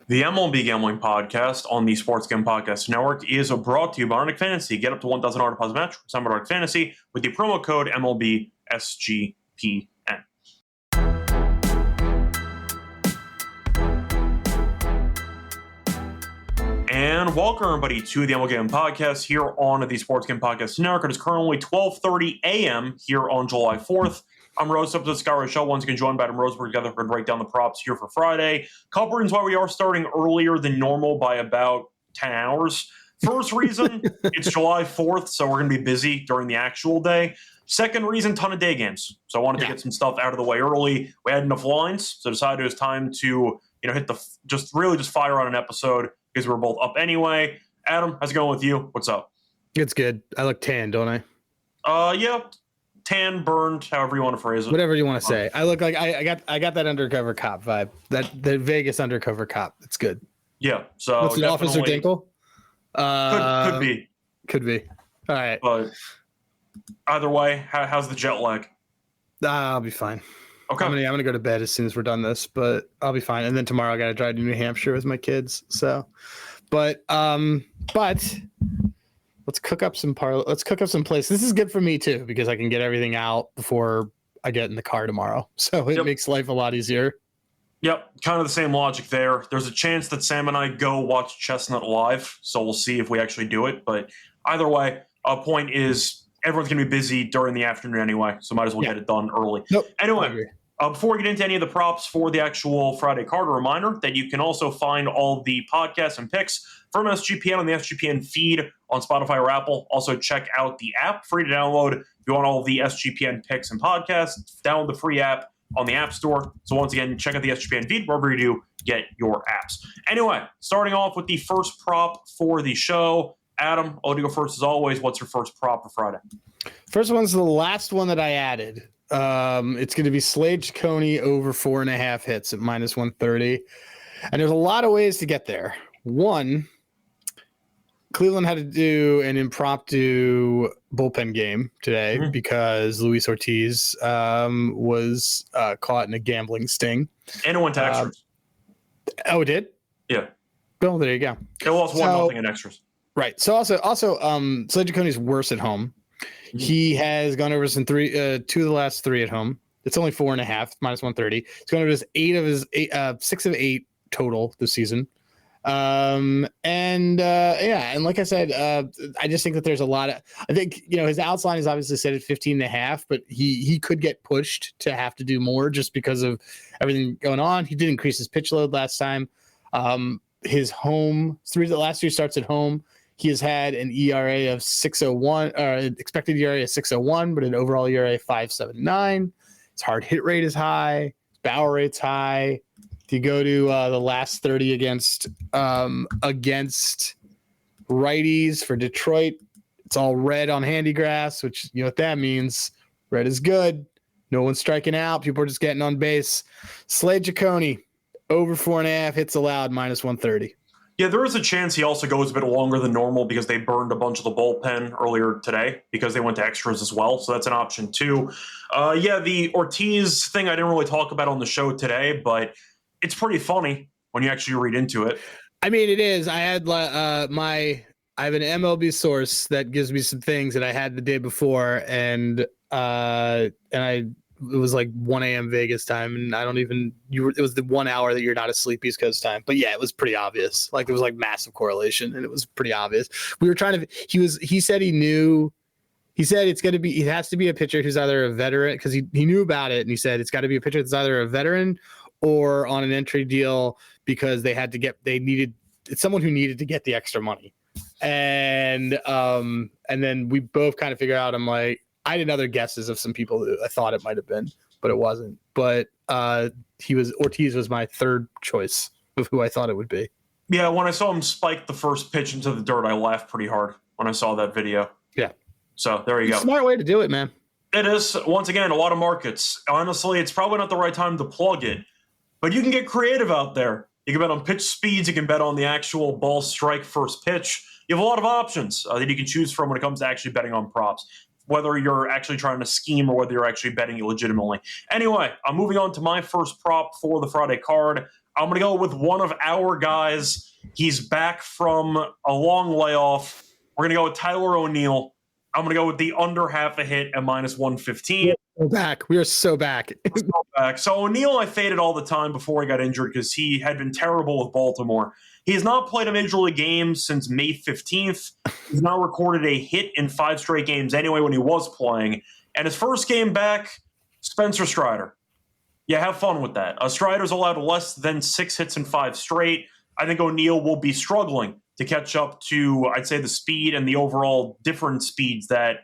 The MLB Gambling Podcast on the Sports Gambling Podcast Network is brought to you by Underdog Fantasy. Get up to $1,000 deposit match with Underdog Fantasy with the promo code MLB SGPN. And welcome, everybody, to the MLB Gambling Podcast here on the Sports Gambling Podcast Network. It is currently 12:30 a.m. here on July 4th. I'm Rose, up to the Skyway Show. Once again, joined by Adam Roseberg. Together, we're going to break down the props here for Friday. Couple reasons why we are starting earlier than normal by about 10 hours. First reason, it's July 4th, so we're going to be busy during the actual day. Second reason, ton of day games. So I wanted to get some stuff out of the way early. We had enough lines, so decided it was time to hit the just fire on an episode because we were both up anyway. Adam, how's it going with you? What's up? It's good. I look tan, don't I? Yeah. Tan, burned, however you want to phrase it. Whatever you want to say. I look like I got that undercover cop vibe. The Vegas undercover cop. It's good. Yeah. So what's the Officer Dinkle? Could be. All right. But either way, how's the jet lag? I'll be fine. Okay. I'm gonna go to bed as soon as we're done this, but I'll be fine. And then tomorrow I gotta drive to New Hampshire with my kids. So, but let's cook up some plays. This is good for me too because I can get everything out before I get in the car tomorrow. So it makes life a lot easier. Yep, kind of the same logic there. There's a chance that Sam and I go watch Chestnut live, so we'll see if we actually do it. But either way, point is everyone's going to be busy during the afternoon anyway, so might as well get it done early. Nope. Anyway, before we get into any of the props for the actual Friday card, a reminder that you can also find all the podcasts and picks from SGPN on the SGPN feed on Spotify or Apple. Also, check out the app, free to download. If you want all the SGPN picks and podcasts, download the free app on the App Store. So once again, check out the SGPN feed wherever you do get your apps. Anyway, starting off with the first prop for the show. Adam, I'll let you go first as always. What's your first prop for Friday? First one's the last one that I added. It's going to be Slade Ciccone over 4.5 hits at -130. And there's a lot of ways to get there. One, Cleveland had to do an impromptu bullpen game today because Luis Ortiz was caught in a gambling sting. And it went to extras. Oh, it did? Yeah. Well, there you go. It was 1-0 in extras. Right. So also, Slade Ciccone is worse at home. He has gone over some 2 of the last 3 at home. It's only 4.5 -130. He's gone over his 6 of 8 total this season. And like I said, I just think that there's a lot of. I think his outs line is obviously set at 15.5, but he could get pushed to have to do more just because of everything going on. He did increase his pitch load last time. His home the last 3 starts at home. He has had an ERA of 6.01, expected ERA of 6.01, but an overall ERA of 5.79. His hard hit rate is high. His barrel rate's high. If you go to the last 30 against righties for Detroit, it's all red on handy grass, which you know what that means. Red is good. No one's striking out. People are just getting on base. Slade Ciccone over 4.5 hits allowed -130. Yeah, there is a chance he also goes a bit longer than normal because they burned a bunch of the bullpen earlier today because they went to extras as well. So that's an option too. The Ortiz thing I didn't really talk about on the show today, but it's pretty funny when you actually read into it. I mean, it is. I had I have an MLB source that gives me some things that I had the day before, and it was like 1 a.m. Vegas time, and it was the 1 hour that you're not asleep East Coast time. But yeah, it was pretty obvious. Like there was like massive correlation, and it was pretty obvious. We were trying to. He said he knew. He said it has to be a pitcher who's either a veteran because he knew about it, and he said it's got to be a pitcher that's either a veteran or on an entry deal because it's someone who needed to get the extra money. And then we both kind of figured out, I'm like, I had other guesses of some people who I thought it might have been, but it wasn't. But Ortiz was my third choice of who I thought it would be. Yeah, when I saw him spike the first pitch into the dirt, I laughed pretty hard when I saw that video. Yeah. So there you go. Smart way to do it, man. It is. Once again, a lot of markets. Honestly, it's probably not the right time to plug it, but you can get creative out there. You can bet on pitch speeds. You can bet on the actual ball strike first pitch. You have a lot of options that you can choose from when it comes to actually betting on props, whether you're actually trying to scheme or whether you're actually betting legitimately. Anyway, I'm moving on to my first prop for the Friday card. I'm going to go with one of our guys. He's back from a long layoff. We're going to go with Tyler O'Neill. I'm going to go with the under half a hit at -115. We're back. We are so back. So O'Neill, I faded all the time before he got injured because he had been terrible with Baltimore. He has not played a major league game since May 15th. He's now recorded a hit in 5 straight games anyway when he was playing. And his first game back, Spencer Strider. Yeah, have fun with that. Strider's allowed less than 6 hits in 5 straight. I think O'Neill will be struggling to catch up to, I'd say, the speed and the overall different speeds that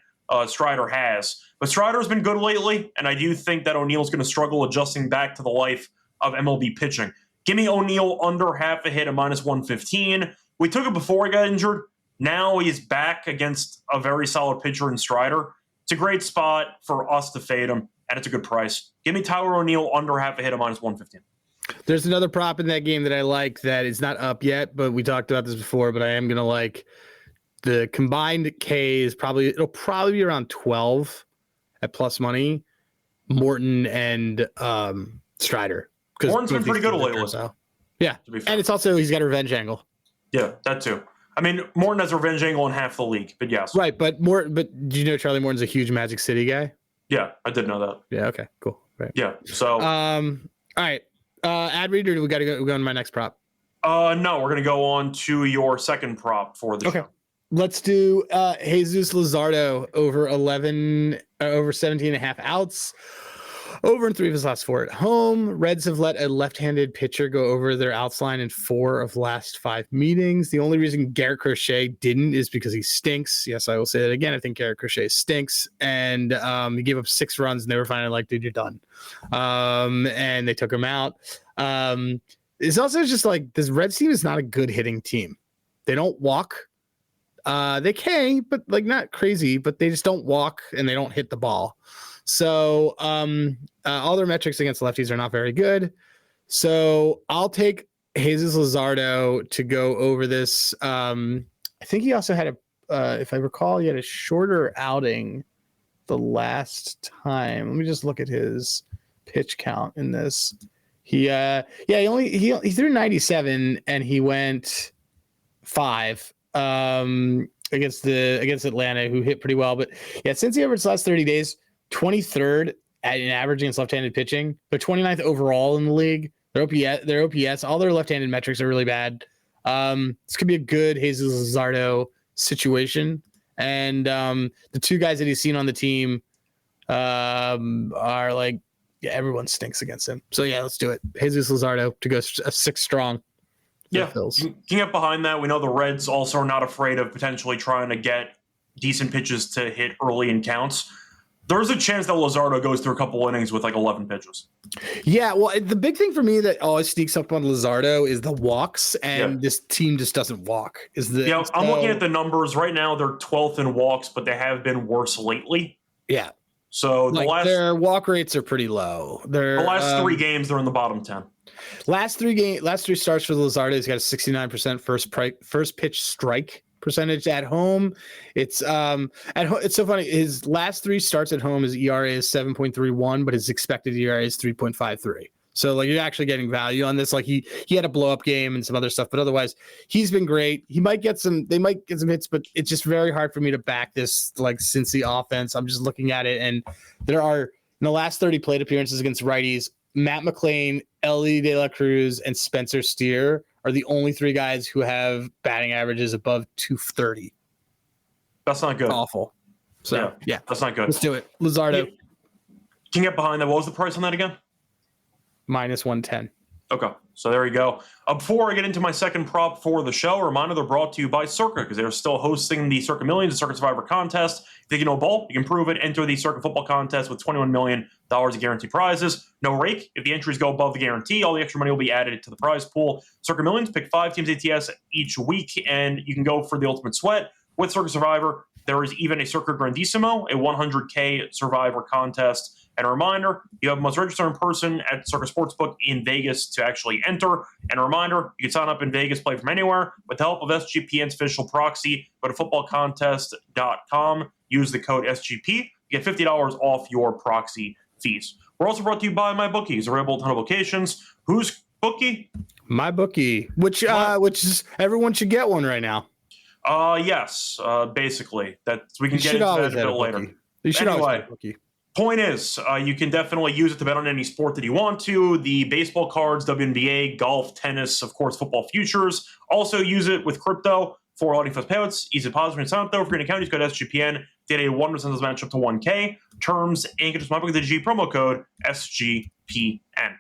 Strider has. But Strider's been good lately, and I do think that O'Neill's going to struggle adjusting back to the life of MLB pitching. Give me O'Neill under half a hit at -115. We took it before he got injured. Now he's back against a very solid pitcher in Strider. It's a great spot for us to fade him, and it's a good price. Give me Tyler O'Neill under half a hit at -115. There's another prop in that game that I like that is not up yet, but we talked about this before, but I am going to like the combined K is it'll probably be around 12 at plus money, Morton and Strider. Morton's been pretty good lately. So. Yeah. And it's also, he's got a revenge angle. Yeah, that too. I mean, Morton has a revenge angle in half the league, but yes. Right. But do you know Charlie Morton's a huge Magic City guy? Yeah, I did know that. Yeah. Okay, cool. Right. Yeah. So, all right. Ad read, or do we got to go on my next prop? No, we're going to go on to your second prop for the show. Let's do Jesus Luzardo over 17.5 outs. Over in 3 of his last 4 at home. Reds have let a left-handed pitcher go over their outs line in 4 of the last 5 meetings. The only reason Garrett Crochet didn't is because he stinks. Yes, I will say that again. I think Garrett Crochet stinks. And he gave up 6 runs, and they were finally like, dude, you're done. And they took him out. It's also just like this Reds team is not a good hitting team. They don't walk. They can, but like not crazy, but they just don't walk and they don't hit the ball. So all their metrics against lefties are not very good. So I'll take Jesus Luzardo to go over this. I think he also had if I recall, he had a shorter outing the last time. Let me just look at his pitch count in this. He threw 97 and he went 5 against Atlanta, who hit pretty well. But yeah, since he averaged the last 30 days, 23rd at an average against left-handed pitching. They're 29th overall in the league. Their OPS, all their left-handed metrics are really bad. This could be a good Jesus Luzardo situation. And the 2 guys that he's seen on the team are like, yeah, everyone stinks against him. So yeah, let's do it. Jesus Luzardo to go a 6 strong. Yeah, can get behind that. We know the Reds also are not afraid of potentially trying to get decent pitches to hit early in counts. There's a chance that Luzardo goes through a couple innings with like 11 pitches. Yeah, well, the big thing for me that always sneaks up on Luzardo is the walks, and this team just doesn't walk. I'm looking at the numbers right now. They're 12th in walks, but they have been worse lately. Yeah. So their walk rates are pretty low. The last 3 games, they're in the bottom 10. Last 3 starts for Luzardo. He's got a 69% first pitch strike percentage at home. It's it's so funny. His last 3 starts at home, his ERA is 7.31, but his expected ERA is 3.53. So like you're actually getting value on this. Like he had a blow up game and some other stuff, but otherwise he's been great. They might get some hits, but it's just very hard for me to back this like Cincy offense. I'm just looking at it, and there are in the last 30 plate appearances against righties, Matt McClain, Ellie De La Cruz, and Spencer Steer are the only 3 guys who have batting averages above 230. That's not good. Awful. So yeah, that's not good. Let's do it. Luzardo. Can you get behind that? What was the price on that again? -110. Okay, so there you go. Before I get into my second prop for the show, a reminder they're brought to you by Circa because they're still hosting the Circa Millions and Circa Survivor contest. If you know a ball, you can prove it. Enter the Circa Football contest with $21 million in guaranteed prizes. No rake. If the entries go above the guarantee, all the extra money will be added to the prize pool. Circa Millions, pick 5 teams ATS each week, and you can go for the ultimate sweat. With Circa Survivor, there is even a Circa Grandissimo, a 100K Survivor contest. And a reminder, you must register in person at Circa Sportsbook in Vegas to actually enter. And a reminder, you can sign up in Vegas, play from anywhere. With the help of SGPN's official proxy, go to footballcontest.com, use the code SGP, you get $50 off your proxy fees. We're also brought to you by MyBookie. It's available at a ton of locations. Who's bookie? My bookie, which is everyone should get one right now. Yes, basically. We can get into that a bit later. You should always Anyway, have a bookie. point is, you can definitely use it to bet on any sport that you want to. The baseball cards, WNBA, golf, tennis, of course, football futures. Also use it with crypto for letting fast payouts. Easy deposit and sign up though. For an account, use code SGPN. Get a 1% of this match up to 1K. Terms and conditions apply with the G promo code SGPN.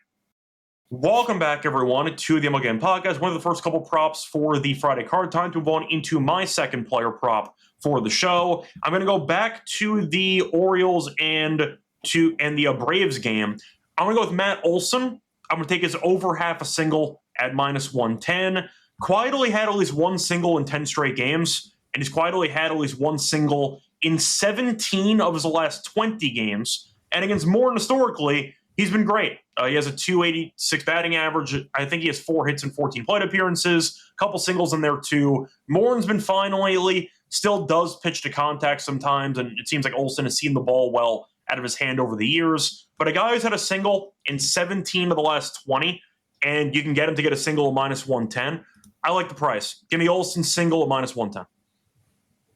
Welcome back, everyone, to the MLB Gambling Podcast. One of the first couple props for the Friday card. Time to move on into my second player prop for the show. I'm going to go back to the Orioles and the Braves game. I'm going to go with Matt Olson. I'm going to take his over half a single at -110. Quietly had at least one single in 10 straight games, and he's quietly had at least one single in 17 of his last 20 games. And against Morton, historically, he's been great. He has a 286 batting average. I think he has 4 hits and 14 plate appearances, a couple singles in there too. Morton's been fine lately, still does pitch to contact sometimes, and it seems like Olson has seen the ball well out of his hand over the years. But a guy who's had a single in 17 of the last 20, and you can get him to get a single at -110. I like the price. Give me Olson single at -110.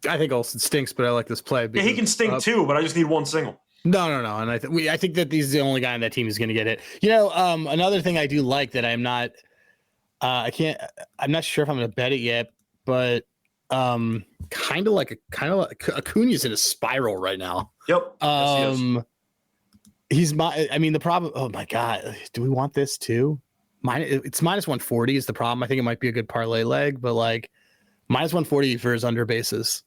I think Olson stinks, but I like this play. Yeah, he can stink too, but I just need one single. No. And I think that he's the only guy on that team who's going to get it. Another thing I do like that I'm not sure if I'm going to bet it yet, but kind of like Acuna's in a spiral right now. Yep. The problem. Oh my God. Do we want this too? It's -140 is the problem. I think it might be a good parlay leg, but like -140 for his under bases.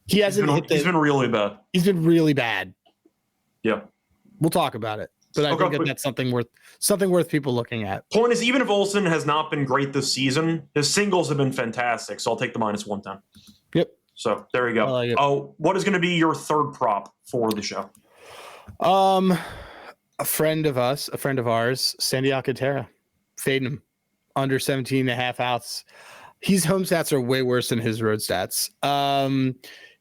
He's been really bad. He's been really bad. Yeah. We'll talk about it. But I think that's something worth people looking at. Point is, even if Olson has not been great this season, his singles have been fantastic. So I'll take the -110. Yep. So there you go. What is going to be your third prop for the show? A friend of ours, Sandy Alcantara, fading him under 17.5 outs. His home stats are way worse than his road stats.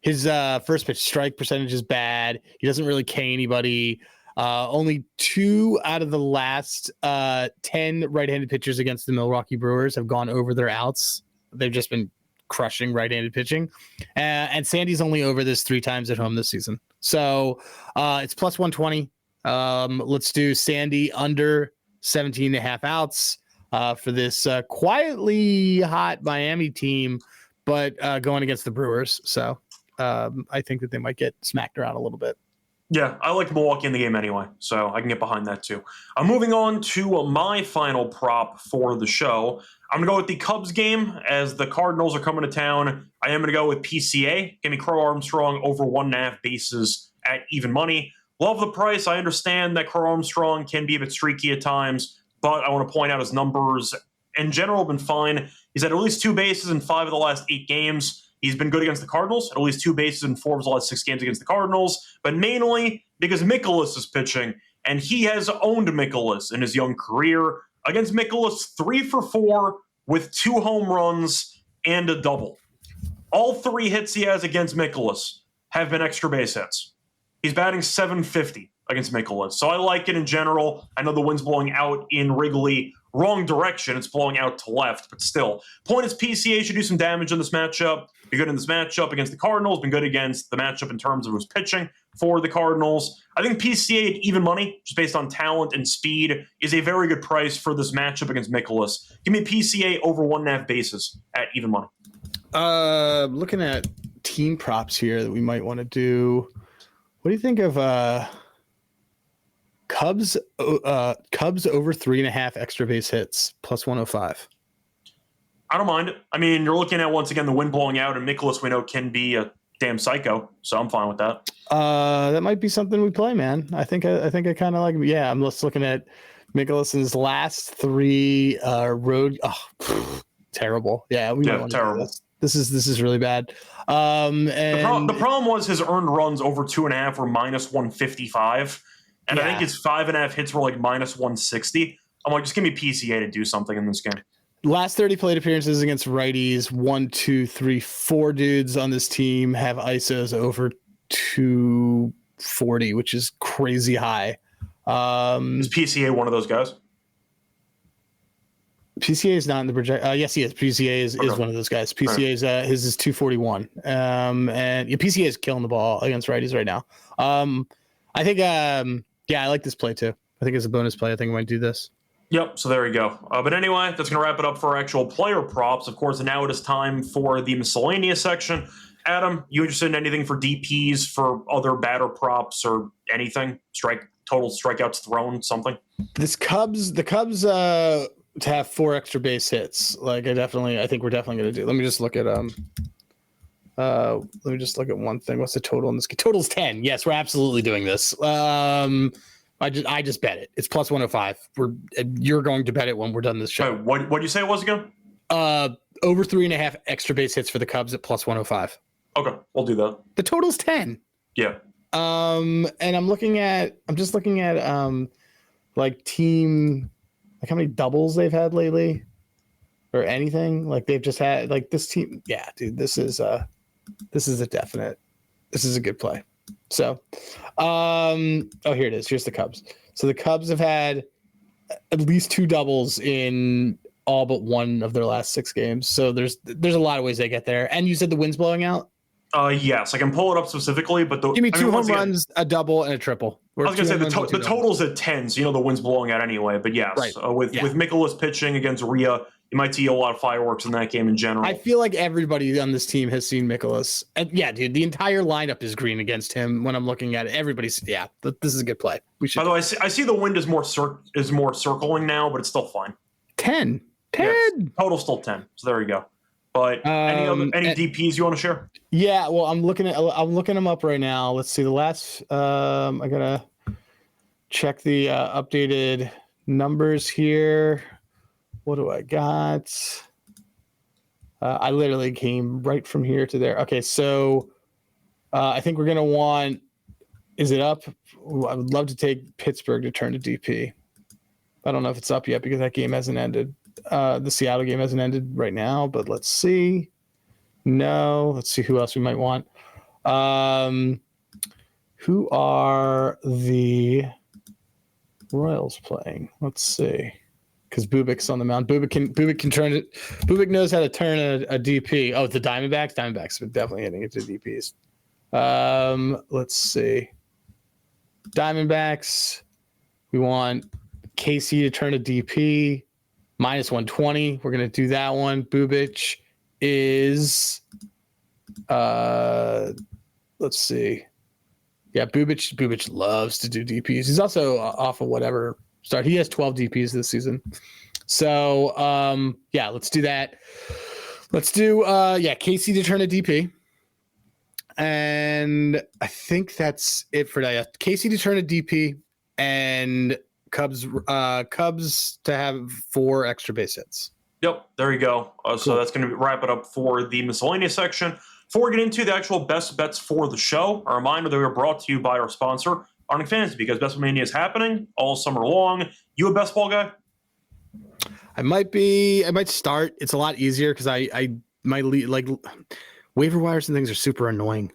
His first pitch strike percentage is bad. He doesn't really K anybody. Only 2 out of the last 10 right-handed pitchers against the Milwaukee Brewers have gone over their outs. They've just been crushing right-handed pitching. And Sandy's only over this 3 times at home this season. So it's +120. Let's do Sandy under 17.5 outs for this quietly hot Miami team, but going against the Brewers. So I think that they might get smacked around a little bit. Yeah, I like Milwaukee in the game anyway, so I can get behind that too. I'm moving on to my final prop for the show. I'm going to go with the Cubs game as the Cardinals are coming to town. I am going to go with PCA. Give me Crow Armstrong over 1.5 bases at even money. Love the price. I understand that Crow Armstrong can be a bit streaky at times, but I want to point out his numbers in general have been fine. He's had at least 2 bases in 5 of the last 8 games. He's been good against the Cardinals, at least 2 bases in 4 of the last 6 games against the Cardinals, but mainly because Mikolas is pitching, and he has owned Mikolas in his young career. Against Mikolas, 3 for 4 with 2 home runs and a double. All 3 hits he has against Mikolas have been extra base hits. He's batting .750 against Mikolas, so I like it in general. I know the wind's blowing out in Wrigley. Wrong direction. It's blowing out to left, but still. Point is, PCA should do some damage in this matchup. Be good in this matchup against the Cardinals. Been good against the matchup in terms of who's pitching for the Cardinals. I think PCA at even money, just based on talent and speed, is a very good price for this matchup against Mikolas. Give me PCA over 1.5 bases at even money. Looking at team props here that we might want to do. What do you think of Cubs over 3.5 extra base hits +105? I don't mind it. I mean, you're looking at, once again, the wind blowing out, and Mikolas we know can be a damn psycho, so I'm fine with that. That might be something we play, man. I think I kind of like. Yeah, I'm just looking at Mikolas's last 3 road. Oh, terrible. Yeah, terrible. This is really bad. And the problem was his earned runs over 2.5 were -155. And I think his 5.5 hits were like -160. I'm like, just give me PCA to do something in this game. Last 30 plate appearances against righties, 1, 2, 3, 4 dudes on this team have ISOs over 240, which is crazy high. Is PCA one of those guys? PCA is not in the project. Yes, he is. PCA is one of those guys. PCA is his is 241. And PCA is killing the ball against righties right now. I think I like this play too. I think it's a bonus play. I think I might do this. Yep, so there you go. But anyway, that's going to wrap it up for our actual player props. Of course, and now it is time for the miscellaneous section. Adam, you interested in anything for DPs, for other batter props, or anything? Total strikeouts thrown, something? The Cubs to have 4 extra base hits. Like I think we're definitely going to do. Let me just look at one thing. What's the total in this? Total's 10. Yes, we're absolutely doing this. I just bet it. It's plus 105. You're going to bet it when we're done this show. What do you say it was again? Over 3.5 extra base hits for the Cubs at plus 105. Okay, we'll do that. The total's 10. Yeah. And I'm just looking at like team, like how many doubles they've had lately or anything. Like they've just had like this team. Yeah, dude, this is a definite. This is a good play. So, here it is. Here's the Cubs. So the Cubs have had at least 2 doubles in all but one of their last 6 games. So there's a lot of ways they get there. And you said the wind's blowing out? Yes, I can pull it up specifically, but give me 2 home runs, a double, and a triple. I was going to say the total's at 10, so the wind's blowing out anyway. But yes, right. With Mikolas pitching against Rhea, you might see a lot of fireworks in that game in general. I feel like everybody on this team has seen Mikolas. And yeah, dude, the entire lineup is green against him when I'm looking at it. This is a good play. By the way, I see the wind is more circling now, but it's still fine. 10. Yes, total still 10. So there you go. But any DPs you want to share? Yeah, well, I'm looking them up right now. Let's see the last. I gotta check the updated numbers here. What do I got? I literally came right from here to there. Okay, so I think we're gonna want. Is it up? I would love to take Pittsburgh to turn to DP. I don't know if it's up yet because that game hasn't ended. The Seattle game hasn't ended right now, but let's see. No, let's see who else we might want. Who are the Royals playing? Let's see. Because Bubik's on the mound. Bubik can turn it. Bubik knows how to turn a DP. Oh, the Diamondbacks? Diamondbacks are definitely hitting it to DPs. Let's see. Diamondbacks. We want KC to turn a DP. Minus 120. We're going to do that one. Bubic is, let's see. Yeah, Bubic loves to do DPs. He's also off of whatever start. He has 12 DPs this season. So, let's do that. Let's do, KC to turn a DP. And I think that's it for that. KC to turn a DP and Cubs to have 4 extra base hits. Yep, there you go. So that's going to wrap it up for the miscellaneous section. Before we get into the actual best bets for the show, a reminder that we are brought to you by our sponsor, Underdog Fantasy, because Best Ball Mania is happening all summer long. You a best ball guy? I might start. It's a lot easier because like waiver wires and things are super annoying.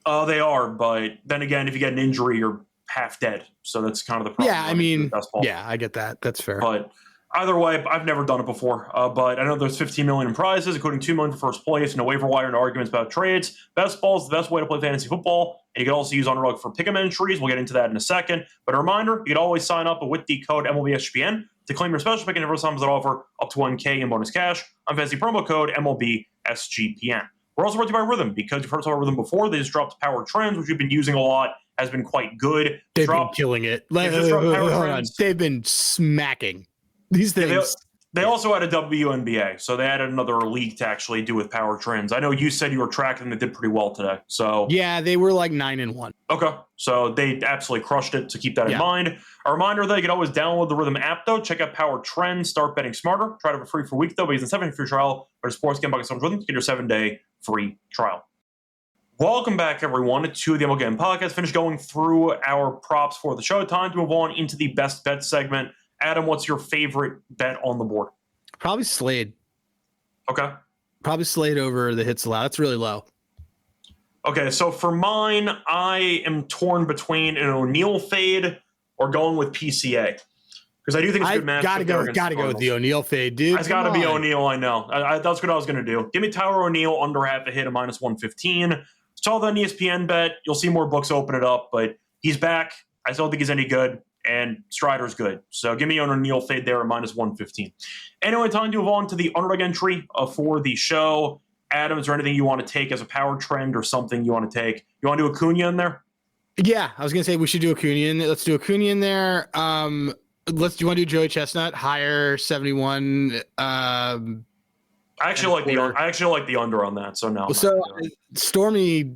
They are, but then again, if you get an injury, you're half dead. So that's kind of the problem. Yeah, I mean, I get that. That's fair. But either way, I've never done it before. But I know there's 15 million in prizes, including $2 million for first place, no waiver wire, no arguments about trades. Best ball is the best way to play fantasy football. And you can also use Underdog for pick'em entries. We'll get into that in a second. But a reminder, you can always sign up with the code MLB SGPN to claim your special pick and every times that offer up to $1K in bonus cash on fantasy promo code MLB SGPN. We're also brought to you by Rhythm, because you've heard about Rhythm before. They just dropped Power Trends, which we've been using a lot, has been quite good. They've been killing it. They've been smacking these things. They also had a WNBA, so they added another league to actually do with Power Trends. I know you said you were tracking them. They did pretty well today. So yeah, they were like 9-1. Okay, so they absolutely crushed it, so keep that in mind. A reminder that you can always download the Rhythm app, though. Check out Power Trends. Start betting smarter. Try it for free for a week, though. But you can 7-day free trial. Go to sportsgambling.com. Get your 7-day free trial. Welcome back, everyone, to the MLB Gambling Podcast. Finished going through our props for the show. Time to move on into the best bet segment. Adam, what's your favorite bet on the board? Probably Slade. Okay. Probably Slade over the hits allowed. That's really low. Okay, so for mine, I am torn between an O'Neal fade or going with PCA. because I do think it's a good match. Gotta go with the O'Neal fade, dude. It's got to be O'Neal. I know. That's what I was going to do. Give me Tyler O'Neal under half a hit at minus 115. It's all the ESPN bet. You'll see more books open it up, but he's back. I still don't think he's any good, and Strider's good. So give me an O'Neal fade there at minus 115. Anyway, time to move on to the underdog entry for the show. Adam, is there anything you want to take as a power trend or something you want to take? You want to do Acuna in there? Yeah, I was going to say we should do Acuna in there. Let's do Acuna in there. Do you want to do Joey Chestnut higher 71? I actually like the under on that. So no. So Stormy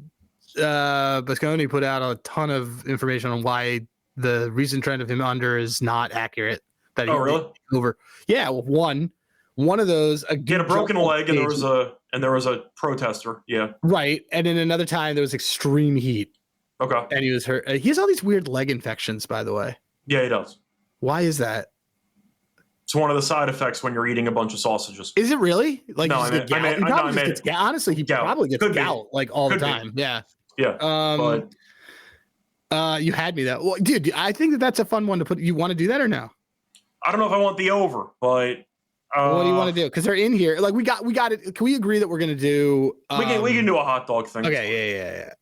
Basconi put out a ton of information on why the recent trend of him under is not accurate. That really? Over. Yeah, well, one of those he had a broken leg and there was a protester. Yeah. Right, and then another time there was extreme heat. Okay. And he was hurt. He has all these weird leg infections, by the way. Yeah, he does. Why is that? It's one of the side effects when you're eating a bunch of sausages. Is it really? Like, no, honestly, he probably gets gout like all the time. Yeah. Yeah. You had me that. Well, dude, I think that's a fun one to put. You want to do that or no? I don't know if I want the over, but what do you want to do? Because they're in here. Like we got it. Can we agree that we're gonna do? We can do a hot dog thing. Okay. Yeah.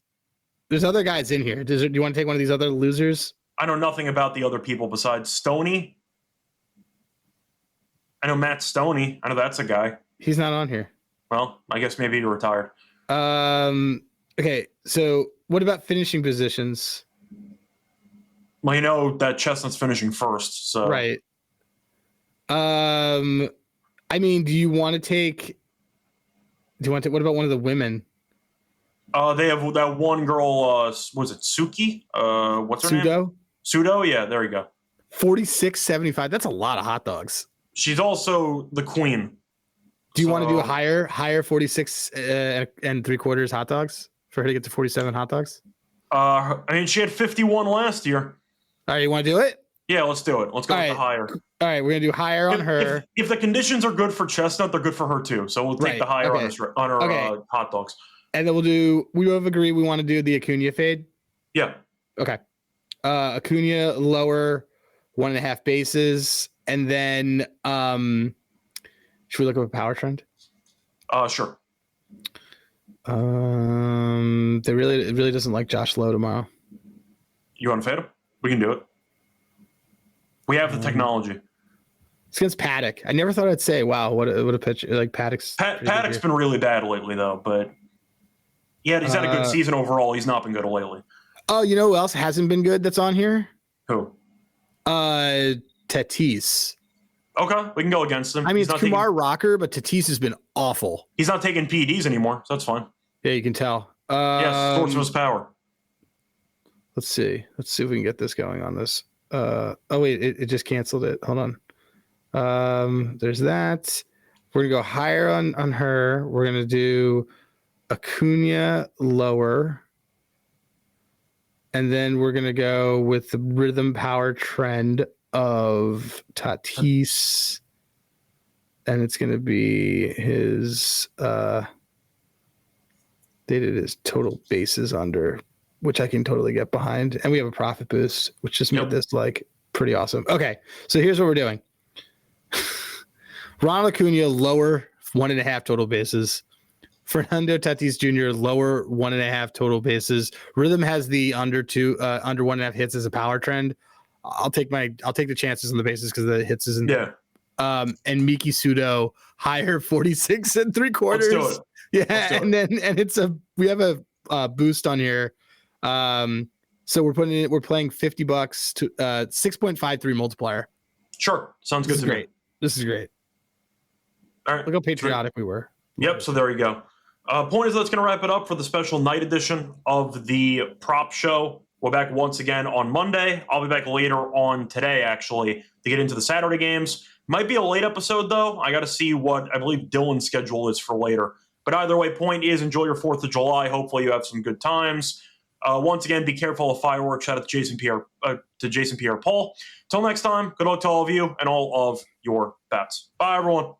There's other guys in here. Do you want to take one of these other losers? I know nothing about the other people besides Stoney. I know Matt Stoney. I know that's a guy. He's not on here. Well, I guess maybe he retired. Okay. So what about finishing positions? Well, you know that Chestnut's finishing first, so right. I mean, do you want to take? What about one of the women? They have that one girl. Was it Suki? What's her name? Sudo. Yeah, there you go. 46.75. That's a lot of hot dogs. She's also the queen. Do you want to do a higher 46 and 3/4 hot dogs for her to get to 47 hot dogs? I mean, she had 51 last year. All right, you want to do it? Yeah, let's do it. Let's go with the higher. All right, we're gonna do higher on her. If the conditions are good for Chestnut, they're good for her too. So we'll take the higher on her hot dogs. And then we have agreed we want to do the Acuna fade. Yeah. Okay. Acuna lower 1.5 bases, and then should we look up a power trend? Sure. It really doesn't like Josh Lowe tomorrow. You want to fade him? We can do it. We have the technology. It's against Paddock. I never thought I'd say, wow, what a pitch. Like Paddock's been really bad lately, though. But yeah, he's had a good season overall. He's not been good lately. Oh, you know who else hasn't been good that's on here? Who? Tatis. Okay, we can go against him. I mean, it's Kumar Rocker, but Tatis has been awful. He's not taking PEDs anymore, so that's fine. Yeah, you can tell. Yes, source of his power. Let's see if we can get this going on this. Oh wait, it just canceled it. Hold on. There's that. We're gonna go higher on her. We're gonna do Acuna lower, and then we're gonna go with the rhythm power trend of Tatis, and it's gonna be his dated his total bases under, which I can totally get behind. And we have a profit boost, which just made this like pretty awesome. Okay, so here's what we're doing. Ronald Acuna, lower 1.5 total bases. Fernando Tatis Jr., lower 1.5 total bases. Rhythm has the under 1.5 hits as a power trend. I'll take the chances on the bases because the hits isn't. Yeah. And Miki Sudo, higher 46 3/4. Let's do it. Yeah, we have a boost on here. So we're playing $50 to 6.53 multiplier. Sure, sounds good to me. This is great. All right, look how patriotic we were. Yep. So there you go. Point is, that's going to wrap it up for the special night edition of the prop show. We're back once again on Monday. I'll be back later on today, actually, to get into the Saturday games. Might be a late episode, though. I got to see what I believe Dylan's schedule is for later. But either way, point is, enjoy your 4th of July. Hopefully you have some good times. Once again, be careful of fireworks. Shout out to Jason Pierre Paul. Till next time, good luck to all of you and all of your bets. Bye, everyone.